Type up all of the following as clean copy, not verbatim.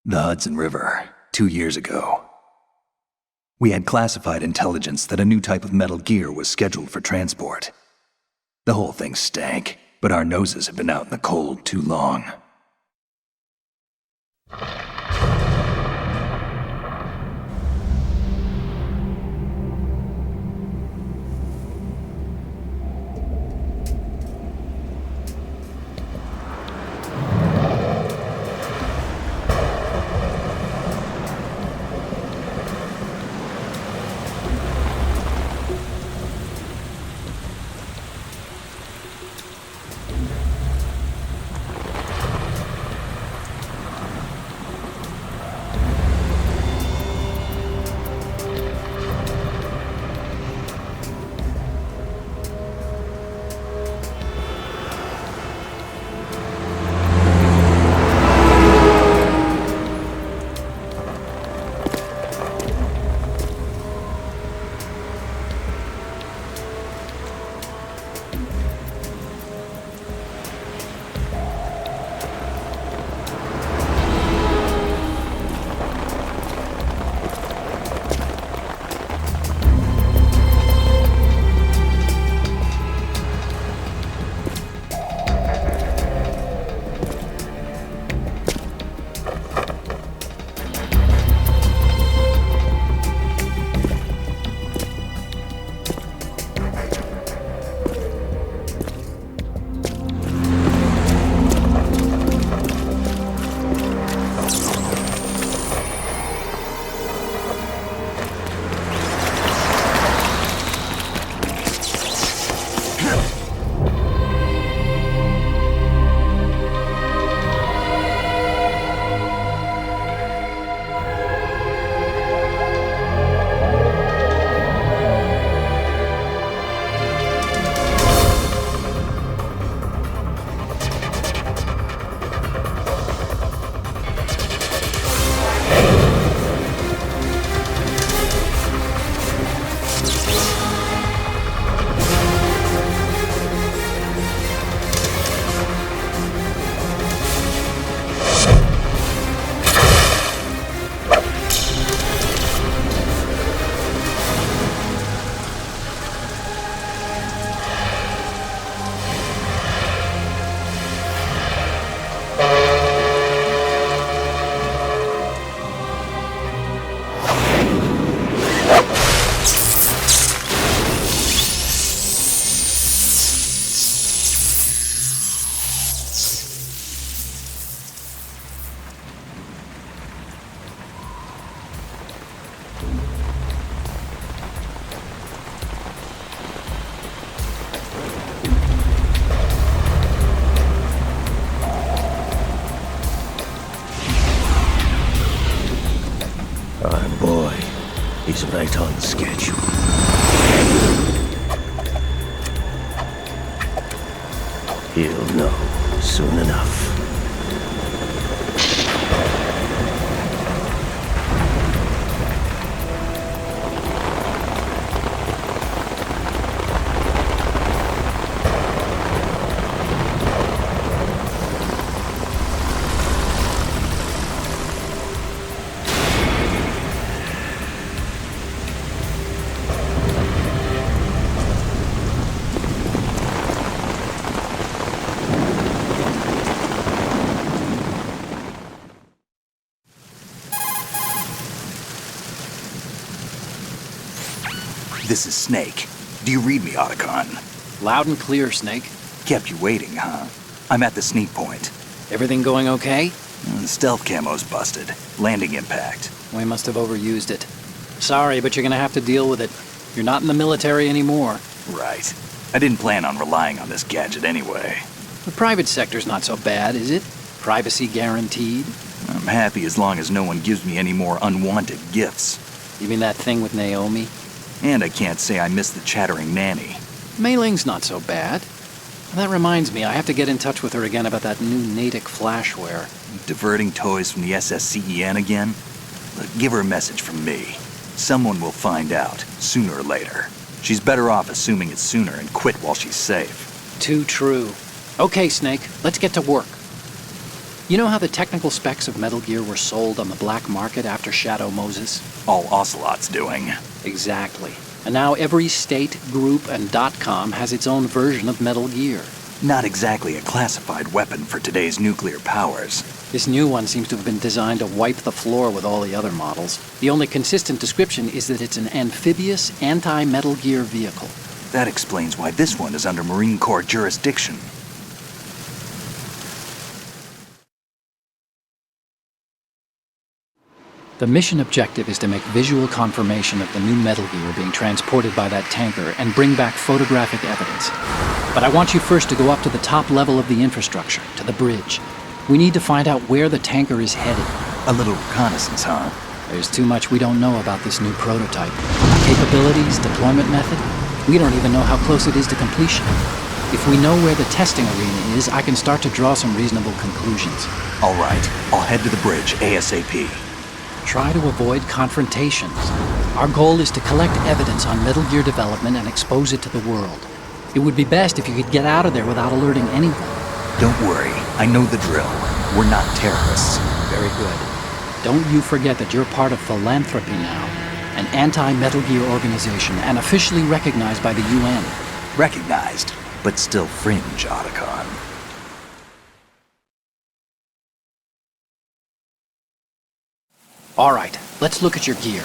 The Hudson River, 2 years ago. We had classified intelligence that a new type of metal gear was scheduled for transport. The whole thing stank, but our noses had been out in the cold too long. Our boy is right on schedule. He'll know soon enough. This is Snake. Do you read me, Otacon? Loud and clear, Snake. Kept you waiting, huh? I'm at the sneak point. Everything going okay? Stealth camo's busted. Landing impact. We must have overused it. Sorry, but you're gonna have to deal with it. You're not in the military anymore. Right. I didn't plan on relying on this gadget anyway. The private sector's not so bad, is it? Privacy guaranteed? I'm happy as long as no one gives me any more unwanted gifts. You mean that thing with Naomi? And I can't say I miss the chattering nanny. Mei Ling's not so bad. That reminds me, I have to get in touch with her again about that new Natick flashware. Diverting toys from the SSCEN again? Look, give her a message from me. Someone will find out, sooner or later. She's better off assuming it's sooner and quit while she's safe. Too true. Okay, Snake, let's get to work. You know how the technical specs of Metal Gear were sold on the black market after Shadow Moses? All Ocelot's doing. Exactly. And now every state, group, and .com has its own version of Metal Gear. Not exactly a classified weapon for today's nuclear powers. This new one seems to have been designed to wipe the floor with all the other models. The only consistent description is that it's an amphibious, anti-Metal Gear vehicle. That explains why this one is under Marine Corps jurisdiction. The mission objective is to make visual confirmation of the new Metal Gear being transported by that tanker and bring back photographic evidence. But I want you first to go up to the top level of the infrastructure, to the bridge. We need to find out where the tanker is headed. A little reconnaissance, huh? There's too much we don't know about this new prototype. Capabilities, deployment method. We don't even know how close it is to completion. If we know where the testing arena is, I can start to draw some reasonable conclusions. All right, I'll head to the bridge ASAP. Try to avoid confrontations. Our goal is to collect evidence on Metal Gear development and expose it to the world. It would be best if you could get out of there without alerting anyone. Don't worry, I know the drill. We're not terrorists. Very good. Don't you forget that you're part of Philanthropy now, an anti-Metal Gear organization and officially recognized by the UN. Recognized, but still fringe, Otacon. All right, let's look at your gear.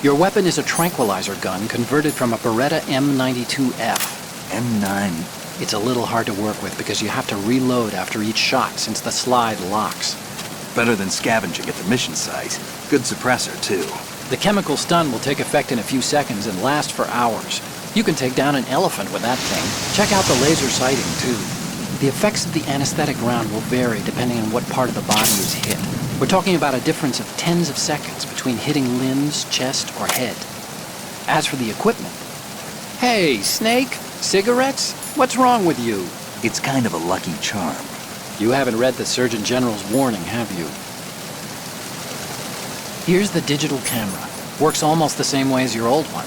Your weapon is a tranquilizer gun converted from a Beretta M92F. M9. It's a little hard to work with because you have to reload after each shot since the slide locks. Better than scavenging at the mission site. Good suppressor, too. The chemical stun will take effect in a few seconds and last for hours. You can take down an elephant with that thing. Check out the laser sighting, too. The effects of the anesthetic round will vary depending on what part of the body is hit. We're talking about a difference of tens of seconds between hitting limbs, chest, or head. As for the equipment... Hey, Snake? Cigarettes? What's wrong with you? It's kind of a lucky charm. You haven't read the Surgeon General's warning, have you? Here's the digital camera. Works almost the same way as your old one.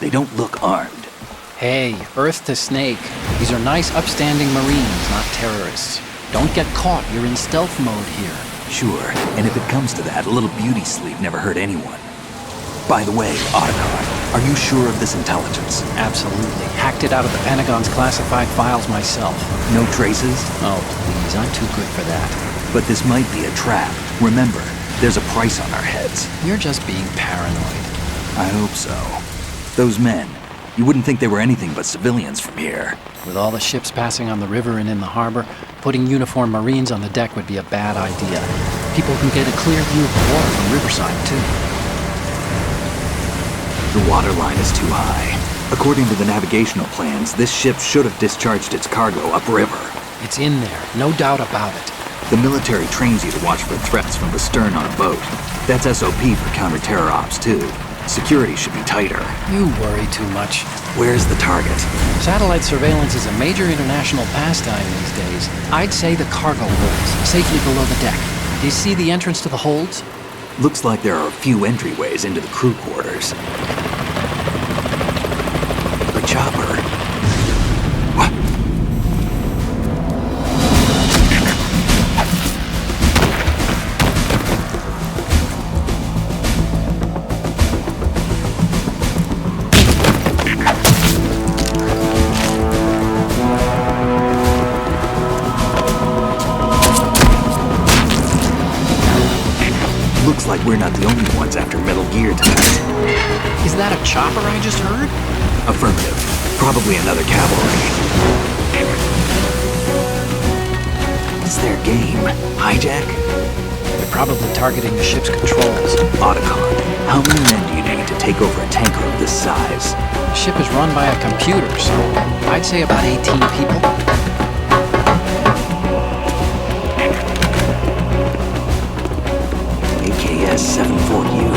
They don't look armed. Hey, Earth to Snake. These are nice, upstanding Marines, not terrorists. Don't get caught. You're in stealth mode here. Sure, and if it comes to that, a little beauty sleep never hurt anyone. By the way, Otacon, are you sure of this intelligence? Absolutely. Hacked it out of the Pentagon's classified files myself. No traces? Oh, please. I'm too good for that. But this might be a trap. Remember, there's a price on our heads. You're just being paranoid. I hope so. Those men, you wouldn't think they were anything but civilians from here. With all the ships passing on the river and in the harbor, putting uniformed Marines on the deck would be a bad idea. People can get a clear view of the water from Riverside, too. The water line is too high. According to the navigational plans, this ship should have discharged its cargo upriver. It's in there, no doubt about it. The military trains you to watch for threats from the stern on a boat. That's SOP for counter-terror ops, too. Security should be tighter. You worry too much. Where's the target? Satellite surveillance is a major international pastime these days. I'd say the cargo holds, safely below the deck. Do you see the entrance to the holds? Looks like there are a few entryways into the crew quarters. A chopper. What? Looks like we're not the only ones after Metal Gear tonight. Is that a chopper I just heard? Affirmative. Probably another cavalry. What's their game? Hijack? They're probably targeting the ship's controls. Otacon, how many men do you need to take over a tanker of this size? The ship is run by a computer, so I'd say about 18 people. AKS 74U.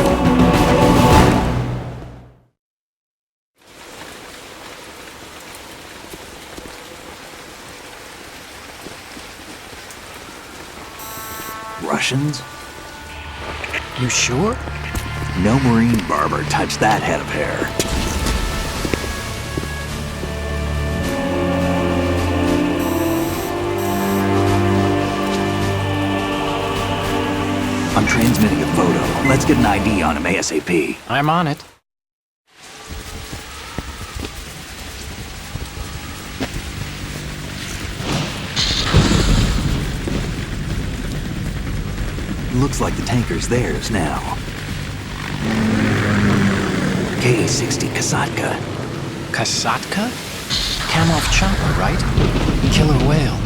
Russians? You sure? No marine barber touched that head of hair. I'm transmitting a photo. Let's get an ID on him ASAP. I'm on it. Looks like the tanker's theirs now. KA-60 Kasatka. Kasatka? Kamov chopper, right? Killer whale.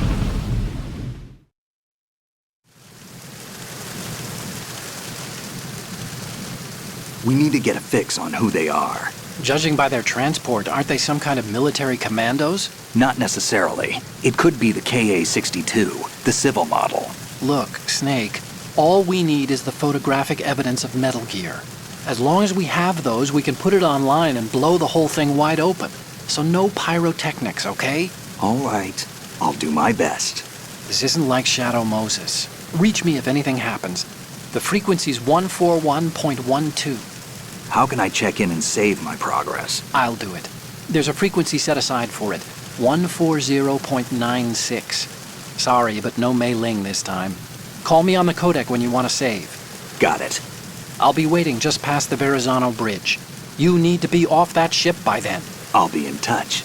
We need to get a fix on who they are. Judging by their transport, aren't they some kind of military commandos? Not necessarily. It could be the KA-62, the civil model. Look, Snake, all we need is the photographic evidence of Metal Gear. As long as we have those, we can put it online and blow the whole thing wide open. So no pyrotechnics, okay? All right. I'll do my best. This isn't like Shadow Moses. Reach me if anything happens. The frequency's 141.12. How can I check in and save my progress? I'll do it. There's a frequency set aside for it. 140.96. Sorry, but no Mei Ling this time. Call me on the codec when you want to save. Got it. I'll be waiting just past the Verrazano Bridge. You need to be off that ship by then. I'll be in touch.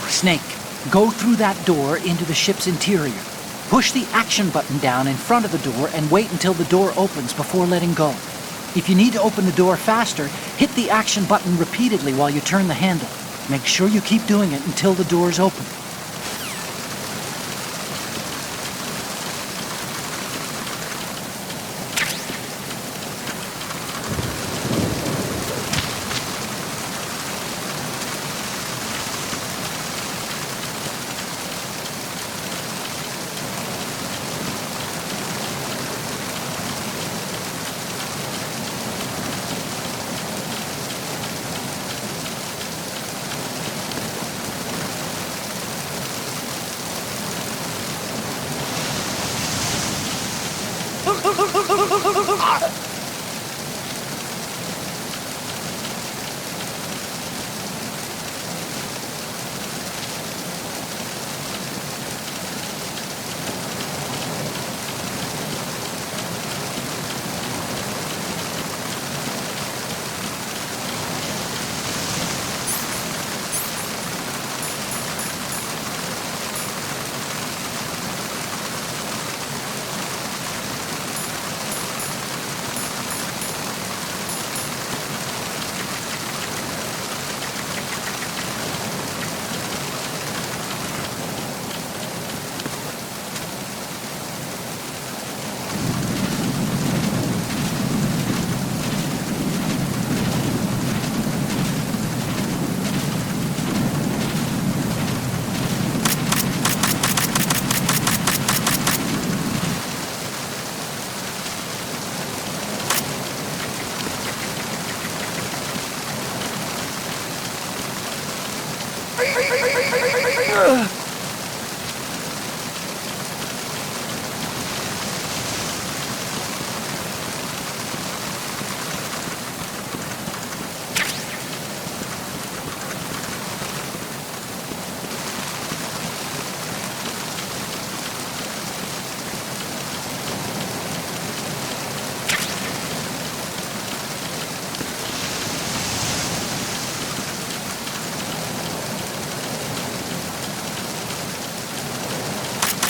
Snake, go through that door into the ship's interior. Push the action button down in front of the door and wait until the door opens before letting go. If you need to open the door faster, hit the action button repeatedly while you turn the handle. Make sure you keep doing it until the door's open.